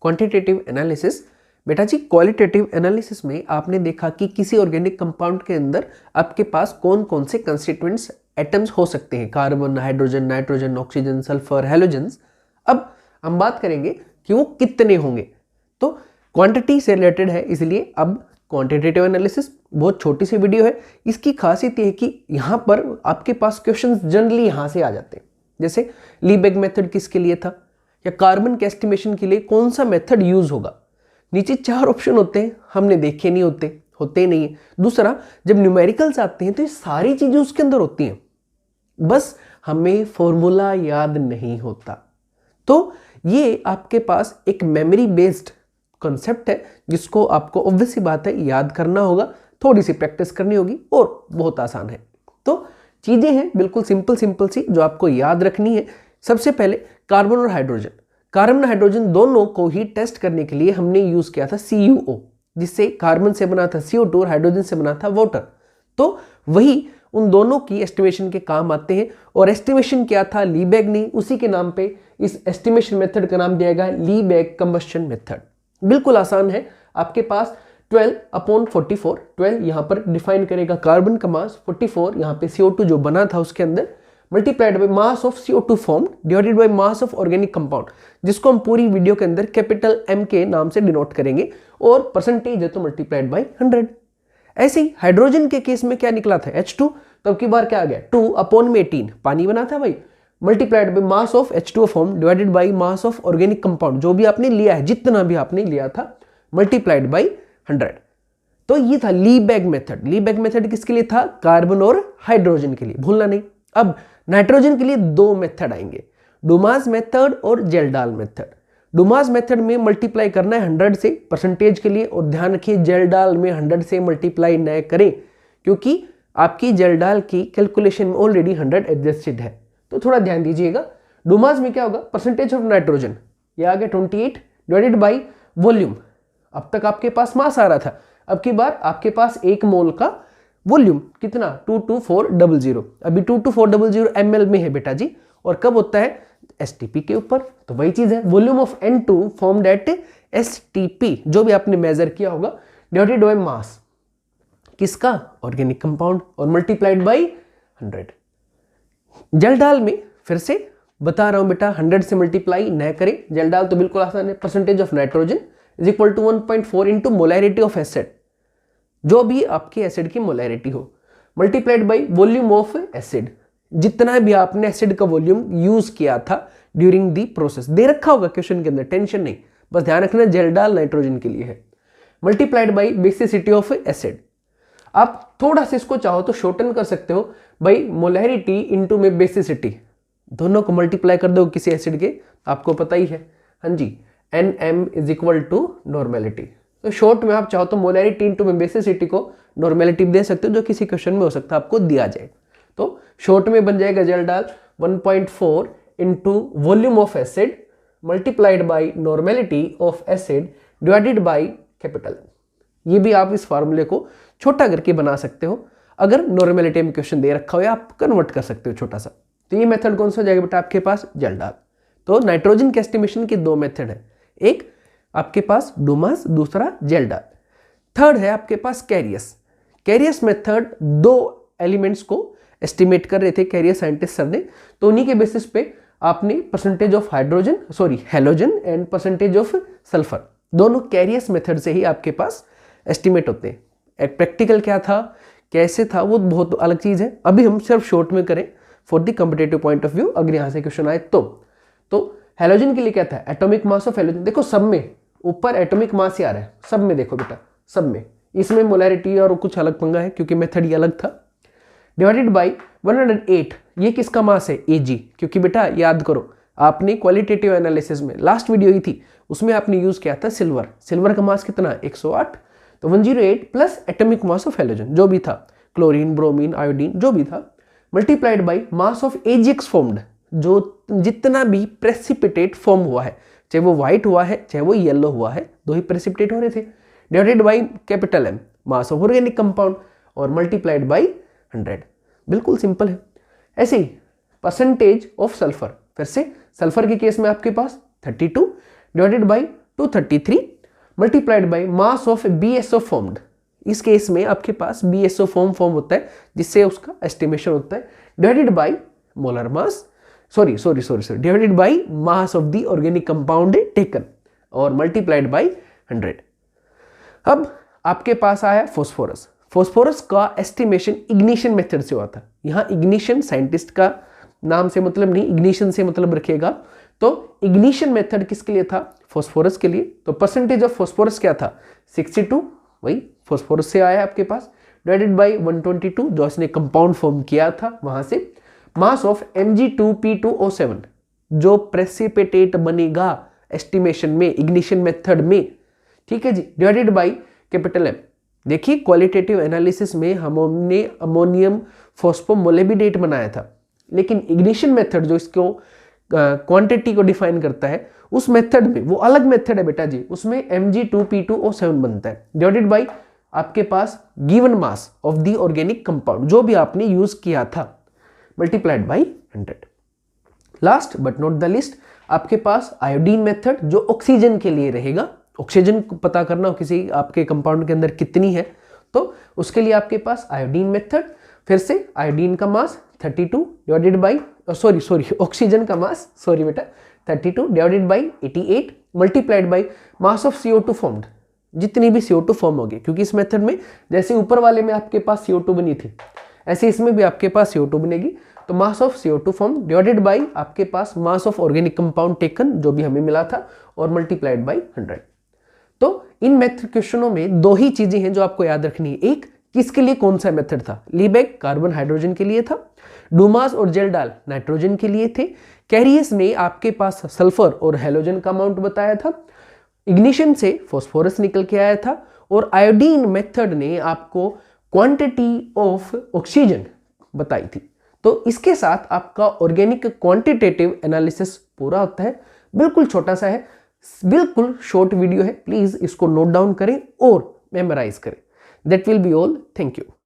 Quantitative analysis. बेटा जी qualitative analysis में आपने देखा कि किसी ऑर्गेनिक कंपाउंड के अंदर आपके पास कौन कौन से कंस्टिट्यूएंट्स एटम्स हो सकते हैं, carbon, hydrogen, nitrogen, oxygen, sulphur, halogens. अब हम बात करेंगे कि वो कितने होंगे, तो क्वांटिटी से रिलेटेड है, इसलिए अब क्वांटिटेटिव एनालिसिस बहुत छोटी सी वीडियो है। इसकी खासियत ये है कि यहाँ पर आपके पास क्वेश्चंस जनरली यहाँ से आ जाते हैं, जैसे लीबेग मेथड किसके लिए था, या कार्बन के एस्टिमेशन के लिए कौन सा मेथड यूज होगा। नीचे 4 ऑप्शन होते हैं, हमने देखे नहीं होते नहीं है। दूसरा, जब न्यूमेरिकल्स आते हैं तो ये सारी चीजें उसके अंदर होती हैं, बस हमें फॉर्मूला याद नहीं होता। तो ये आपके पास एक मेमोरी बेस्ड कॉन्सेप्ट है जिसको आपको ऑब्वियस सी बात है याद करना होगा, थोड़ी सी प्रैक्टिस करनी होगी और बहुत आसान है। तो चीजें हैं बिल्कुल सिंपल सी जो आपको याद रखनी है। सबसे पहले कार्बन और हाइड्रोजन, कार्बन और हाइड्रोजन दोनों को ही टेस्ट करने के लिए हमने यूज किया था CuO, जिससे कार्बन से बना था CO2 और हाइड्रोजन से बना था वाटर। तो वही उन दोनों की एस्टिमेशन के काम आते हैं। और एस्टिमेशन क्या था, लीबेग ने, उसी के नाम पे इस एस्टिमेशन मेथड का नाम दिया गया लीबेग कंबस्शन मेथड। बिल्कुल आसान है, आपके पास 12/44, 12 यहाँ पर डिफाइन करेगा कार्बन का मास, 44 यहाँ पे CO2 जो बना था उसके अंदर, multiplied by mass of CO2 form divided by mass of organic compound, जिसको हम पूरी वीडियो के अंदर कैपिटल M के नाम से डिनोट करेंगे, और परसेंटेज है तो मल्टीप्लाइड बाय 100। ऐसे ही हाइड्रोजन के केस में क्या निकला था, H2, तो अब की बार क्या आ गया, 2/18 पानी बना था भाई, multiplied by mass of H2O form divided by mass of organic compound, जो भी आपने लिया है, जितना भी आपने लिया था, मल्टीप्लाइड बाय 100। तो ये था लीबेग मेथड। लीबेग मेथड किसके लिए था, कार्बन और हाइड्रोजन के लिए, भूलना नहीं। अब नाइट्रोजन के लिए 2 मेथड आएंगे, डुमास मेथड और जेल्डाल मेथड। डुमास मेथड में मल्टीप्लाई करना है 100 से परसेंटेज के लिए, और ध्यान रखिए जेल्डाल में 100 से मल्टीप्लाई न करें, क्योंकि आपकी जेल्डाल की कैलकुलेशन में ऑलरेडी 100 एडजस्टेड है, तो थोड़ा ध्यान दीजिएगा। डुमास में क्या होगा, परसेंटेज ऑफ नाइट्रोजन, ये आ गया 28 डिवाइडेड बाई वॉल्यूम। अब तक आपके पास मास आ रहा था, अब की बार आपके पास 1 मोल का वॉल्यूम कितना, 22400। अभी 22400 ml में है बेटा जी, और कब होता है, STP के ऊपर, तो वही चीज है, volume of N2 formed at STP, जो भी आपने मेजर किया होगा, डिवाइडेड बाय मास किसका, ऑर्गेनिक कंपाउंड, और मल्टीप्लाइड बाय 100। जेल्डाल में फिर से बता रहा हूं बेटा, 100 से मल्टीप्लाई न करें, जेल्डाल तो बिल्कुल आसान है, percentage of nitrogen is equal to 1.4 into molarity of acid, जो भी आपके एसिड की मोलैरिटी हो, multiplied by volume of acid, जितना भी आपने एसिड का वॉल्यूम यूज किया था ड्यूरिंग दी प्रोसेस, दे रखा होगा क्वेश्चन के अंदर, टेंशन नहीं, बस ध्यान रखना जेल्डाल नाइट्रोजन के लिए है, multiplied by basicity of acid. आप थोड़ा सा इसको चाहो तो शॉर्टन कर सकते हो, भाई मोलैरिटी इंटू में बेसिसिटी, दोनों को मल्टीप्लाई कर दो किसी एसिड के, आपको पता ही है, हाँ जी, NM is equal to normality. तो शॉर्ट में आप चाहो तो मोलैरिटी इंटू में बेसिसिटी को नॉर्मेलिटी दे सकते हो, जो किसी क्वेश्चन में हो सकता है आपको दिया जाए। तो शॉर्ट में बन जाएगा जेल्डाल 1.4 into volume of acid multiplied by normality of acid divided by capital. ये भी आप इस फार्मूले को छोटा करके बना सकते हो, अगर नॉर्मेलिटी में क्वेश्चन दे रखा हो, या आप कन्वर्ट कर सकते हो छोटा सा। तो ये मेथड कौन सा हो जाएगा बेटा आपके पास, जेल्डाल। तो नाइट्रोजन के एस्टिमेशन के 2 मेथड है, एक आपके पास डुमास, दूसरा जेल्डाल। थर्ड है आपके पास कैरियस। कैरियस मेथड 2 एलिमेंट्स को एस्टिमेट कर रहे थे कैरियस साइंटिस्ट सर ने, तो उन्हीं के बेसिस पे आपने percentage of halogen and percentage of sulphur, दोनों कैरियस मेथड से ही आपके पास एस्टिमेट होते हैं। एक प्रैक्टिकल क्या था, कैसे था, वो बहुत अलग चीज है, अभी हम सिर्फ शॉर्ट में करें for the competitive point of view, अगर यहां से क्वेश्चन आए तो हैलोजन के लिए क्या था, एटॉमिक मास ऑफ हैलोजन, देखो सब में ऊपर एटॉमिक मास ही आ रहा है, सब में देखो बेटा, सब में, इसमें मोलैरिटी और कुछ अलग पंगा है क्योंकि मेथड ये अलग था, डिवाइडेड बाई 108, ये किसका मास है, Ag, क्योंकि बेटा याद करो आपने क्वालिटेटिव एनालिसिस में लास्ट वीडियो ही थी, उसमें आपने यूज किया था सिल्वर का मास कितना, 108, तो 108 plus atomic mass of halogen जो भी था, क्लोरीन, ब्रोमीन, आयोडीन जो भी था, multiplied by mass of AgX formed, जो जितना भी प्रेसिपिटेट फॉर्म हुआ है, चाहे वो व्हाइट हुआ है चाहे वो येलो हुआ है, 2 ही प्रेसिपिटेट हो रहे थे, divided by capital M mass of organic compound, और मल्टीप्लाइड बाई 100। बिल्कुल सिंपल है। ऐसे ही परसेंटेज ऑफ सल्फर, फिर से सल्फर के केस में आपके पास 32 divided by 233 multiplied by mass of BSO formed. इस केस में आपके पास BSO फॉर्म होता है जिससे उसका एस्टिमेशन होता है, divided by molar mass, sorry divided by mass of the organic compound taken और मल्टीप्लाइड बाई 100। अब आपके पास आया फॉस्फोरस। फॉस्फोरस का एस्टिमेशन इग्निशन मेथड से हुआ था। यहाँ इग्निशन साइंटिस्ट का नाम से मतलब नहीं, इग्निशन से मतलब रखिएगा। तो इग्निशन मेथड किसके लिए था? फॉस्फोरस के लिए। तो परसेंटेज ऑफ फॉस्फोरस क्या था? 62, वही फॉस्फोरस से आया आपके पास, डिवाइडेड बाई 122 जो इसने कंपाउंड फॉर्म किया था वहां से, मास ऑफ Mg2P2O7 जो प्रेसिपिटेट बनेगा एस्टिमेशन में इग्निशन मेथड में, ठीक है जी, डिवाइडेड बाई कैपिटल M। देखिए क्वालिटेटिव एनालिसिस में हमने अमोनियम फॉस्फोमोलेबिडेट बनाया था, लेकिन इग्निशन मेथड जो इसको क्वांटिटी को डिफाइन करता है उस मेथड में, वो अलग मेथड है बेटा जी, उसमें Mg2P2O7 बनता है, डिवाइडेड बाई आपके पास given mass of the organic compound जो भी आपने यूज किया था, multiplied by 100। Last but not the least आपके पास आयोडीन मेथड जो ऑक्सीजन के लिए रहेगा। ऑक्सीजन पता करना हो किसी आपके कंपाउंड के अंदर कितनी है, तो उसके लिए आपके पास आयोडीन मेथड, फिर से आयोडीन का मास 32 डिवाइडेड बाई ऑक्सीजन का मास, सॉरी बेटा, 32 divided by 88 multiplied by mass of CO2 formed, जितनी भी CO2 फॉर्म होगी, क्योंकि इस मेथड में जैसे ऊपर वाले में आपके पास CO2 बनी थी ऐसे इसमें भी आपके पास CO2 बनेगी। तो mass of CO2 form divided by आपके पास mass of organic compound taken जो भी हमें मिला था और मल्टीप्लाइड बाई 100। तो इन मेथड क्वेश्चनों में दो ही चीजें हैं जो आपको याद रखनी है। एक, किसके लिए कौन सा मेथड था? लीबेक कार्बन हाइड्रोजन के लिए था, डूमास और जेल्डाल नाइट्रोजन के लिए थे, कैरियस ने आपके पास सल्फर और हेलोजन का अमाउंट बताया था, इग्निशन से फॉस्फोरस निकल के आया था, और आयोडीन मेथड ने आपको क्वांटिटी ऑफ ऑक्सीजन बताई थी। तो इसके साथ आपका ऑर्गेनिक क्वांटिटेटिव एनालिसिस पूरा होता है। बिल्कुल छोटा सा है, बिल्कुल शॉर्ट वीडियो है, प्लीज इसको नोट डाउन करें और मेमोराइज करें। That will be all. Thank you.